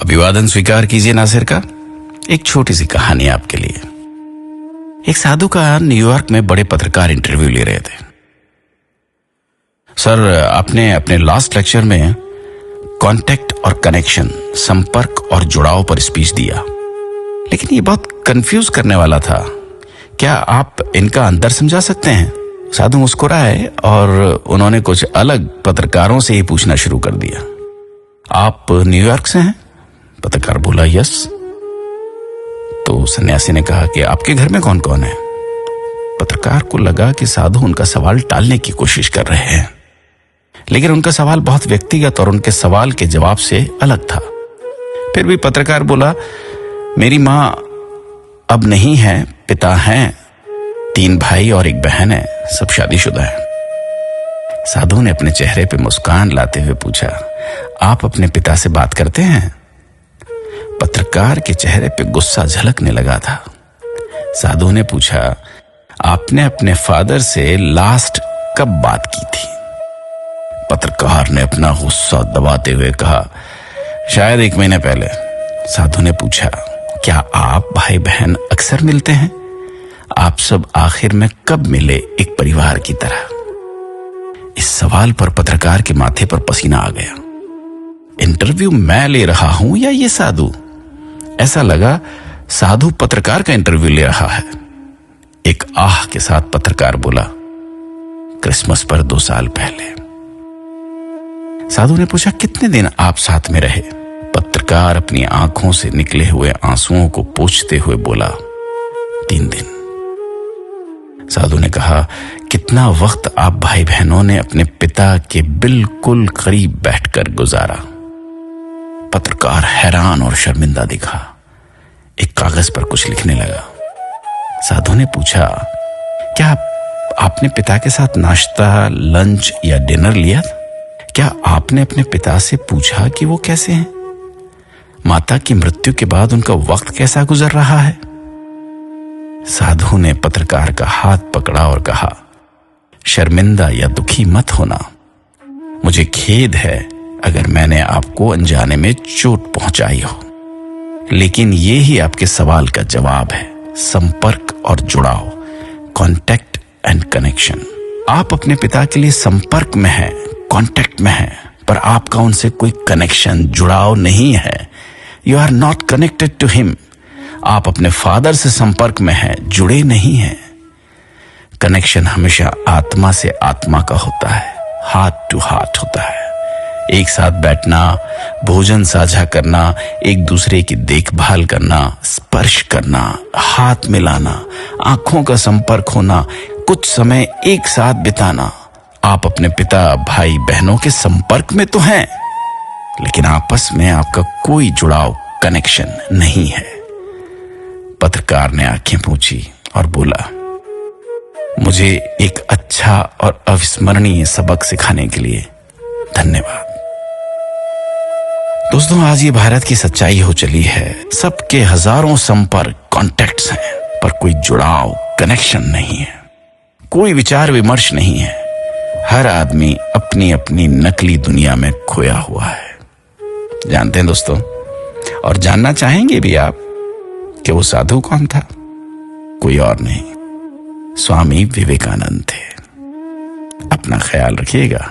अभिवादन स्वीकार कीजिए नासिर का। एक छोटी सी कहानी आपके लिए। एक साधु का न्यूयॉर्क में बड़े पत्रकार इंटरव्यू ले रहे थे। सर, आपने अपने लास्ट लेक्चर में कांटेक्ट और कनेक्शन, संपर्क और जुड़ाव पर स्पीच दिया, लेकिन ये बहुत कंफ्यूज करने वाला था। क्या आप इनका अंतर समझा सकते हैं? साधु मुस्कुराए और उन्होंने कुछ अलग पत्रकारों से ही पूछना शुरू कर दिया। आप न्यूयॉर्क से हैं? पत्रकार बोला, यस। तो सन्यासी ने कहा कि आपके घर में कौन कौन है? पत्रकार को लगा कि साधु उनका सवाल टालने की कोशिश कर रहे हैं, लेकिन उनका सवाल बहुत व्यक्तिगत और उनके सवाल के जवाब से अलग था। फिर भी पत्रकार बोला, मेरी मां अब नहीं है, पिता हैं, 3 भाई और 1 बहन है, सब शादीशुदा हैं। साधु ने अपने चेहरे पे मुस्कान लाते हुए पूछा, आप अपने पिता से बात करते हैं? पत्रकार के चेहरे पे गुस्सा झलकने लगा था। साधु ने पूछा, आपने अपने फादर से लास्ट कब बात की थी? पत्रकार ने अपना गुस्सा दबाते हुए कहा, शायद 1 महीने पहले। साधु ने पूछा, क्या आप भाई बहन अक्सर मिलते हैं? आप सब आखिर में कब मिले एक परिवार की तरह? इस सवाल पर पत्रकार के माथे पर पसीना आ गया। इंटरव्यू मैं ले रहा हूं या ये साधु? ऐसा लगा साधु पत्रकार का इंटरव्यू ले रहा है। एक आह के साथ पत्रकार बोला, क्रिसमस पर 2 साल पहले। साधु ने पूछा, कितने दिन आप साथ में रहे? पत्रकार अपनी आंखों से निकले हुए आंसुओं को पोंछते हुए बोला, 3 दिन। साधु ने कहा, कितना वक्त आप भाई बहनों ने अपने पिता के बिल्कुल करीब बैठकर गुजारा? पत्रकार हैरान और शर्मिंदा दिखा। एक कागज पर कुछ लिखने लगा। साधु ने पूछा, क्या आपने पिता के साथ नाश्ता, लंच या डिनर लिया? क्या आपने अपने पिता से पूछा कि वो कैसे हैं? माता की मृत्यु के बाद उनका वक्त कैसा गुजर रहा है? साधु ने पत्रकार का हाथ पकड़ा और कहा, शर्मिंदा या दुखी मत होना। मुझे खेद है अगर मैंने आपको अनजाने में चोट पहुंचाई हो, लेकिन ये ही आपके सवाल का जवाब है, संपर्क और जुड़ाव, कांटेक्ट एंड कनेक्शन। आप अपने पिता के लिए संपर्क में हैं, कांटेक्ट में हैं, पर आपका उनसे कोई कनेक्शन, जुड़ाव नहीं है। You are not connected to him. आप अपने फादर से संपर्क में हैं, जुड़े नहीं हैं। कनेक्शन हमेशा आत्मा से आत्मा का होता है, हार्ट टू हार्ट होता है। एक साथ बैठना, भोजन साझा करना, एक दूसरे की देखभाल करना, स्पर्श करना, हाथ मिलाना, आंखों का संपर्क होना, कुछ समय एक साथ बिताना। आप अपने पिता, भाई बहनों के संपर्क में तो हैं, लेकिन आपस में आपका कोई जुड़ाव, कनेक्शन नहीं है। पत्रकार ने आंखें पूछी और बोला, मुझे एक अच्छा और अविस्मरणीय सबक सिखाने के लिए धन्यवाद। दोस्तों, आज ये भारत की सच्चाई हो चली है। सबके हजारों संपर्क, कॉन्टैक्ट्स हैं, पर कोई जुड़ाव, कनेक्शन नहीं है। कोई विचार विमर्श नहीं है। हर आदमी अपनी अपनी नकली दुनिया में खोया हुआ है। जानते हैं दोस्तों, और जानना चाहेंगे भी आप कि वो साधु कौन था? कोई और नहीं, स्वामी विवेकानंद थे। अपना ख्याल रखिएगा।